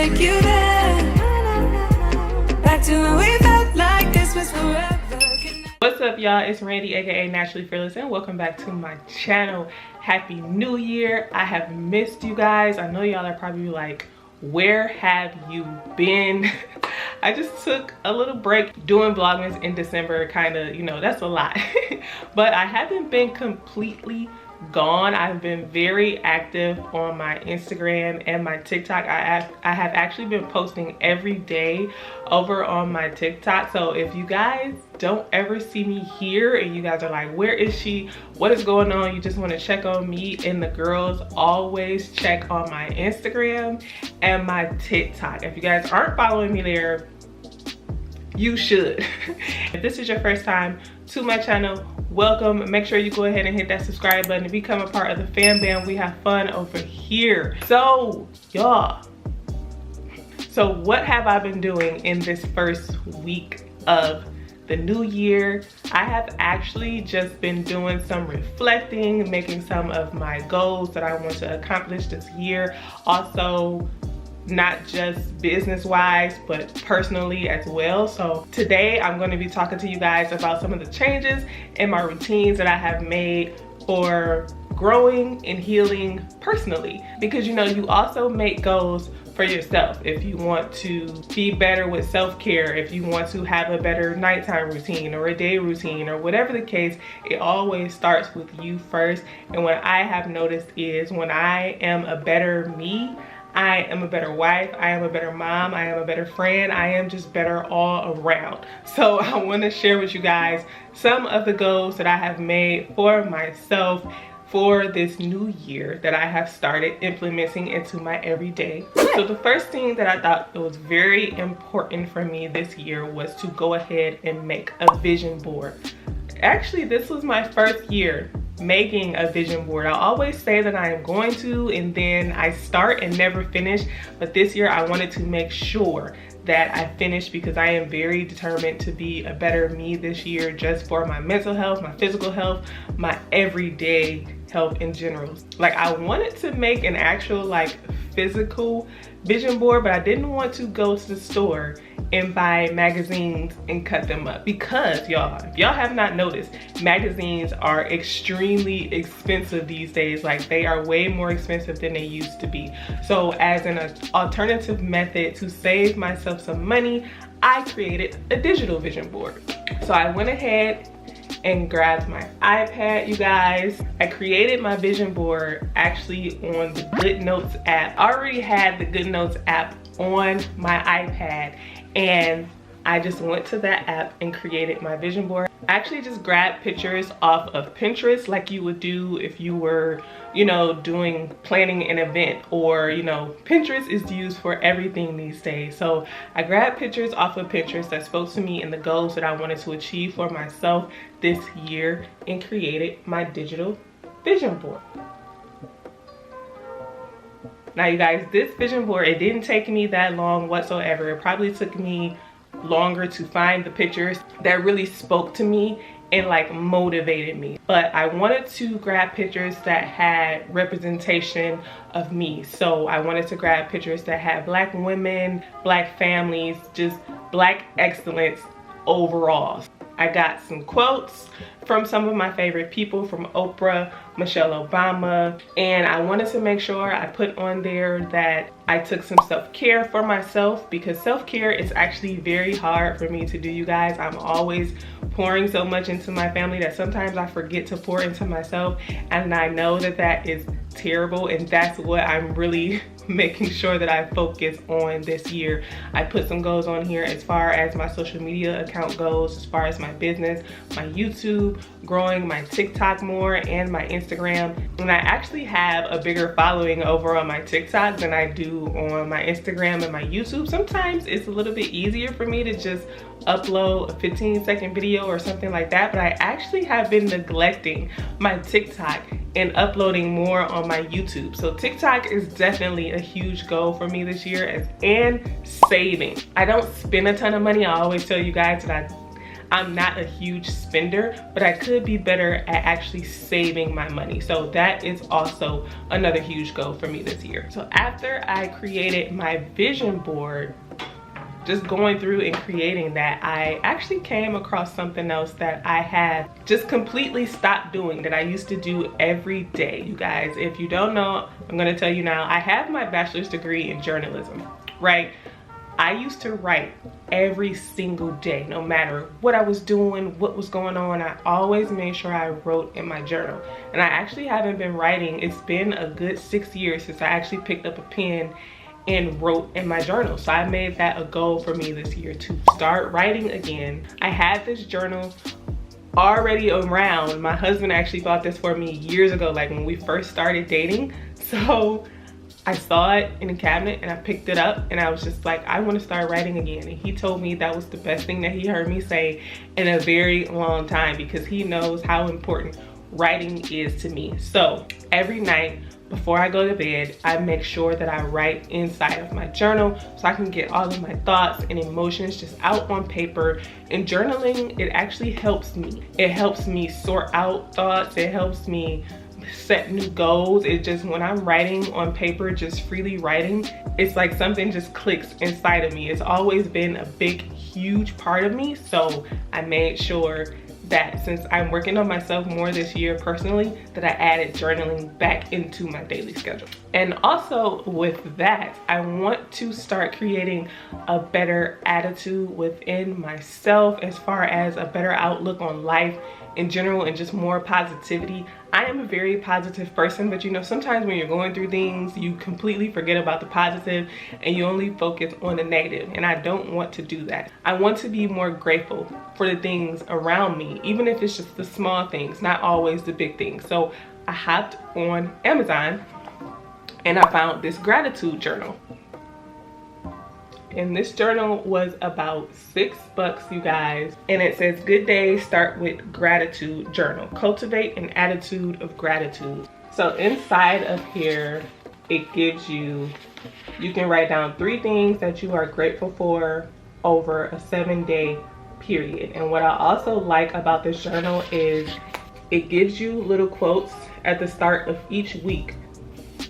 take you there, back to when we felt like this was forever. What's up, y'all? It's Randy, aka Naturally Fearless, and welcome back to my channel. Happy New Year. I have missed you guys. I know y'all are probably like, where have you been? I just took a little break doing Vlogmas in December, kind of, you know, that's a lot. But I haven't been completely gone. I've been very active on my Instagram and my TikTok. I have actually been posting every day over on my TikTok. So if you guys don't ever see me here and you guys are like, where is she? What is going on? You just want to check on me and the girls, always check on my Instagram and my TikTok. If you guys aren't following me there, you should. If this is your first time to my channel, welcome. Make sure you go ahead and hit that subscribe button to become a part of the fam bam. We have fun over here. So y'all, so what have I been doing in this first week of the new year? I have actually just been doing some reflecting, making some of my goals that I want to accomplish this year. Also, not just business-wise, but personally as well. So today I'm going to be talking to you guys about some of the changes in my routines that I have made for growing and healing personally. Because you know, you also make goals for yourself. If you want to be better with self-care, if you want to have a better nighttime routine or a day routine or whatever the case, it always starts with you first. And what I have noticed is when I am a better me, I am a better wife, I am a better mom, I am a better friend, I am just better all around. So I want to share with you guys some of the goals that I have made for myself for this new year that I have started implementing into my everyday. So the first thing that I thought it was very important for me this year was to go ahead and make a vision board. Actually, this was my first year making a vision board. I always say that I am going to, and then I start and never finish. But this year I wanted to make sure that I finished because I am very determined to be a better me this year, just for my mental health, my physical health, my everyday health in general. Like, I wanted to make an actual like physical vision board, but I didn't want to go to the store and buy magazines and cut them up, because y'all, if y'all have not noticed, magazines are extremely expensive these days. Like, they are way more expensive than they used to be. So as an alternative method to save myself some money, I created a digital vision board. So I went ahead and grabbed my iPad, you guys. I created my vision board actually on the GoodNotes app. I already had the GoodNotes app on my iPad, and I just went to that app and created my vision board. I actually just grabbed pictures off of Pinterest like you would do if you were, you know, planning an event, or, you know, Pinterest is used for everything these days. So I grabbed pictures off of Pinterest that spoke to me and the goals that I wanted to achieve for myself this year, and created my digital vision board. Now you guys, this vision board, it didn't take me that long whatsoever. It probably took me longer to find the pictures that really spoke to me and like motivated me. But I wanted to grab pictures that had representation of me. So I wanted to grab pictures that had Black women, Black families, just Black excellence overall. I got some quotes from some of my favorite people, from Oprah, Michelle Obama, and I wanted to make sure I put on there that I took some self-care for myself, because self-care is actually very hard for me to do, you guys. I'm always pouring so much into my family that sometimes I forget to pour into myself, and I know that that is terrible, and that's what I'm really making sure that I focus on this year. I put some goals on here as far as my social media account goes, as far as my business, my YouTube, growing my TikTok more, and my Instagram. And I actually have a bigger following over on my TikTok than I do on my Instagram and my YouTube. Sometimes it's a little bit easier for me to just upload a 15-second video or something like that, but I actually have been neglecting my TikTok and uploading more on my YouTube. So TikTok is definitely a huge goal for me this year, and saving. I don't spend a ton of money. I always tell you guys that I'm not a huge spender, but I could be better at actually saving my money. So that is also another huge goal for me this year. So after I created my vision board, just going through and creating that, I actually came across something else that I have just completely stopped doing that I used to do every day. You guys, if you don't know, I'm gonna tell you now. I have my bachelor's degree in journalism, right? I used to write every single day, no matter what I was doing, what was going on. I always made sure I wrote in my journal. And I actually haven't been writing. It's been a good 6 years since I actually picked up a pen and wrote in my journal. So I made that a goal for me this year to start writing again. I had this journal already around. My husband actually bought this for me years ago, like when we first started dating. So I saw it in the cabinet and I picked it up and I was just like, I want to start writing again. And he told me that was the best thing that he heard me say in a very long time, because he knows how important writing is to me. So every night before I go to bed, I make sure that I write inside of my journal so I can get all of my thoughts and emotions just out on paper. And journaling, it actually helps me. It helps me sort out thoughts. It helps me set new goals. It just, when I'm writing on paper, just freely writing, it's like something just clicks inside of me. It's always been a big, huge part of me. So I made sure that since I'm working on myself more this year personally, that I added journaling back into my daily schedule. And also with that, I want to start creating a better attitude within myself, as far as a better outlook on life in general and just more positivity. I am a very positive person, but you know, sometimes when you're going through things, you completely forget about the positive and you only focus on the negative. And I don't want to do that. I want to be more grateful for the things around me, even if it's just the small things, not always the big things. So I hopped on Amazon and I found this gratitude journal. And this journal was about $6, you guys. And it says, good day, start with gratitude journal. Cultivate an attitude of gratitude. So inside of here, it gives you can write down 3 things that you are grateful for over a 7-day period. And what I also like about this journal is it gives you little quotes at the start of each week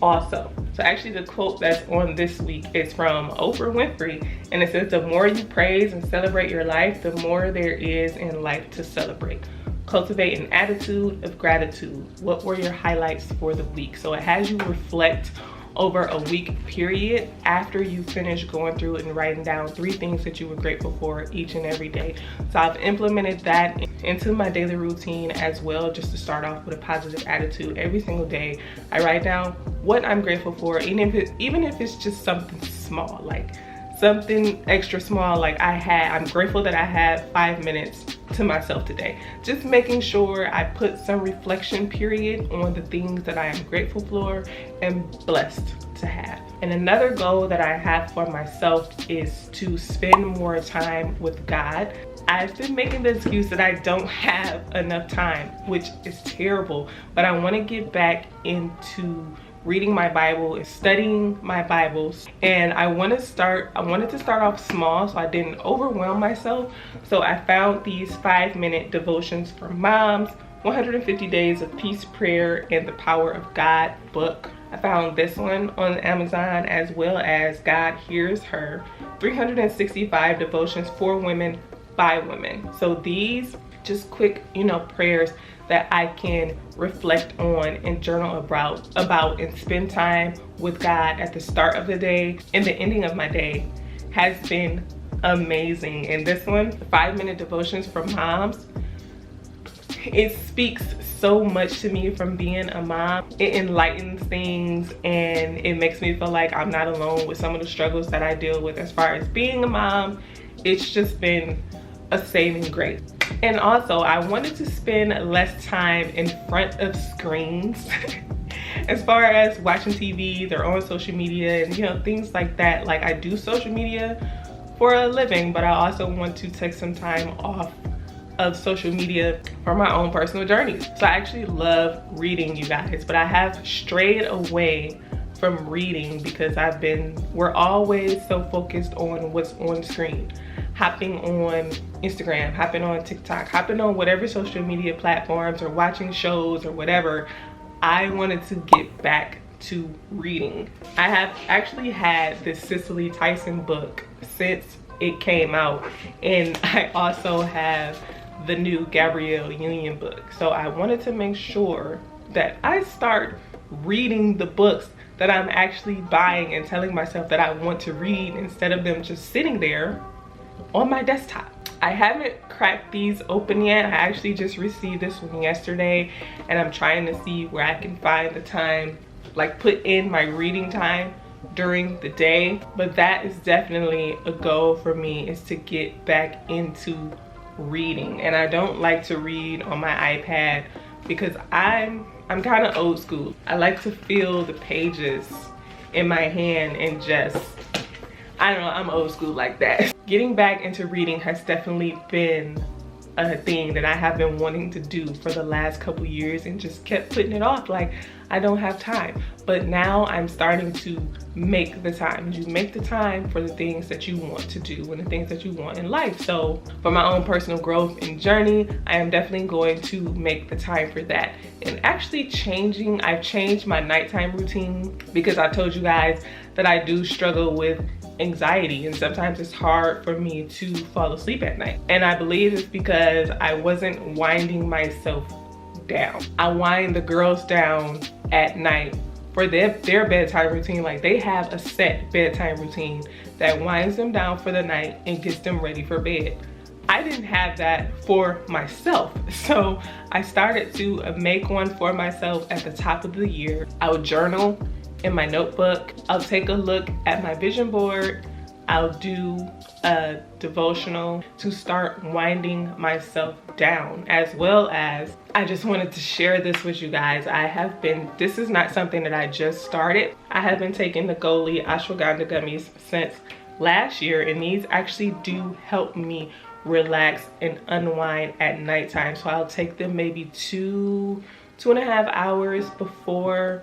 also. So actually the quote that's on this week is from Oprah Winfrey, and it says, the more you praise and celebrate your life, the more there is in life to celebrate. Cultivate an attitude of gratitude. What were your highlights for the week? So it has you reflect over a week period after you finish going through it and writing down 3 things that you were grateful for each and every day. So I've implemented that into my daily routine as well, just to start off with a positive attitude. Every single day I write down what I'm grateful for, even if it's just something small, like something extra small, like I'm grateful that I had 5 minutes to myself today. Just making sure I put some reflection period on the things that I am grateful for and blessed to have. And another goal that I have for myself is to spend more time with God. I've been making the excuse that I don't have enough time, which is terrible, but I want to get back into reading my Bible and studying my Bibles. And I wanted to start off small so I didn't overwhelm myself. So I found these 5-minute devotions for moms, 150 Days of Peace Prayer and the Power of God book. I found this one on Amazon, as well as God Hears Her, 365 devotions for women by women. So these just quick, prayers that I can reflect on and journal about and spend time with God at the start of the day and the ending of my day has been amazing. And this one, the 5-minute devotions for moms, it speaks so much to me from being a mom. It enlightens things and it makes me feel like I'm not alone with some of the struggles that I deal with as far as being a mom. It's just been a saving grace. And also I wanted to spend less time in front of screens as far as watching TV or on social media and things like that. Like, I do social media for a living, but I also want to take some time off of social media for my own personal journeys. So I actually love reading, you guys, but I have strayed away from reading because we're always so focused on what's on screen. Hopping on Instagram, hopping on TikTok, hopping on whatever social media platforms or watching shows or whatever. I wanted to get back to reading. I have actually had this Cicely Tyson book since it came out, and I also have the new Gabrielle Union book. So I wanted to make sure that I start reading the books that I'm actually buying and telling myself that I want to read instead of them just sitting there on my desktop. I haven't cracked these open yet. I actually just received this one yesterday, and I'm trying to see where I can find the time, like put in my reading time during the day. But that is definitely a goal for me, is to get back into reading. And I don't like to read on my iPad because I'm kind of old school. I like to feel the pages in my hand and just, I don't know, I'm old school like that. Getting back into reading has definitely been a thing that I have been wanting to do for the last couple years and just kept putting it off, like I don't have time. But now I'm starting to make the time. You make the time for the things that you want to do and the things that you want in life. So for my own personal growth and journey, I am definitely going to make the time for that. And actually I've changed my nighttime routine because I told you guys that I do struggle with anxiety, and sometimes it's hard for me to fall asleep at night. And I believe it's because I wasn't winding myself down. I wind the girls down at night for their bedtime routine. Like, they have a set bedtime routine that winds them down for the night and gets them ready for bed. I didn't have that for myself, so I started to make one for myself at the top of the year. I would journal in my notebook. I'll take a look at my vision board. I'll do a devotional to start winding myself down, as well as I just wanted to share this with you guys. This is not something that I just started. I have been taking the Goli ashwagandha gummies since last year, and these actually do help me relax and unwind at nighttime. So I'll take them maybe 2.5 hours before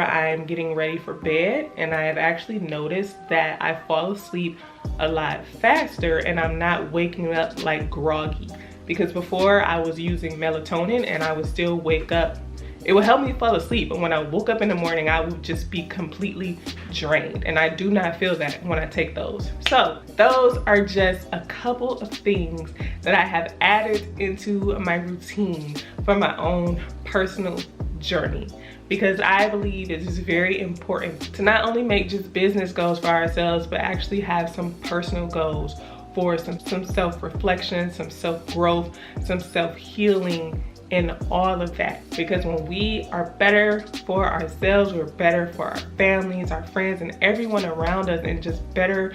I'm getting ready for bed, and I have actually noticed that I fall asleep a lot faster and I'm not waking up like groggy. Because before I was using melatonin and I would still wake up, it would help me fall asleep, but when I woke up in the morning I would just be completely drained, and I do not feel that when I take those. So those are just a couple of things that I have added into my routine for my own personal journey, because I believe it is very important to not only make just business goals for ourselves, but actually have some personal goals for some self-reflection, some self-growth, some self-healing, and all of that. Because when we are better for ourselves, we're better for our families, our friends, and everyone around us, and just better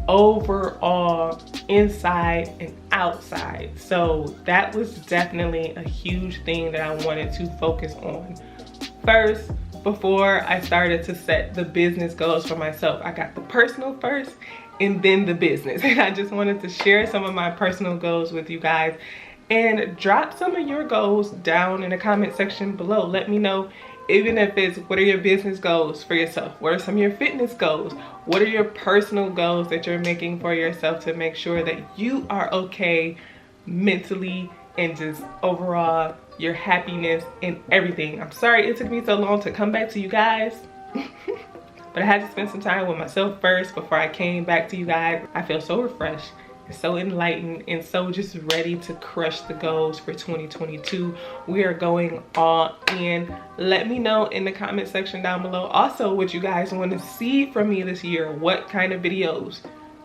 overall inside and outside. So that was definitely a huge thing that I wanted to focus on first before I started to set the business goals for myself. I got the personal first and then the business. And I just wanted to share some of my personal goals with you guys, and drop some of your goals down in the comment section below. Let me know, even if it's what are your business goals for yourself? What are some of your fitness goals? What are your personal goals that you're making for yourself to make sure that you are okay mentally and just overall your happiness and everything. I'm sorry it took me so long to come back to you guys. But I had to spend some time with myself first before I came back to you guys. I feel so refreshed, so enlightened, and so just ready to crush the goals for 2022. We are going all in. Let me know in the comment section down below also what you guys want to see from me this year. What kind of videos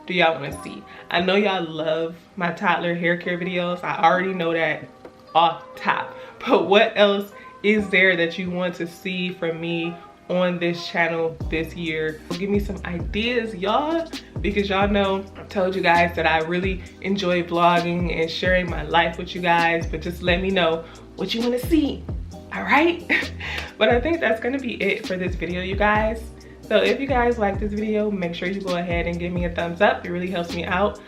do y'all want to see? I know y'all love my toddler hair care videos. I already know that off top, but what else is there that you want to see from me on this channel this year? Give me some ideas, y'all, because y'all know I told you guys that I really enjoy vlogging and sharing my life with you guys, but just let me know what you want to see. All right. But I think that's gonna be it for this video, you guys. So if you guys like this video, make sure you go ahead and give me a thumbs up. It really helps me out.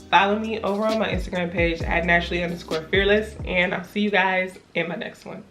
Follow me over on my Instagram page at naturally_fearless, and I'll see you guys in my next one.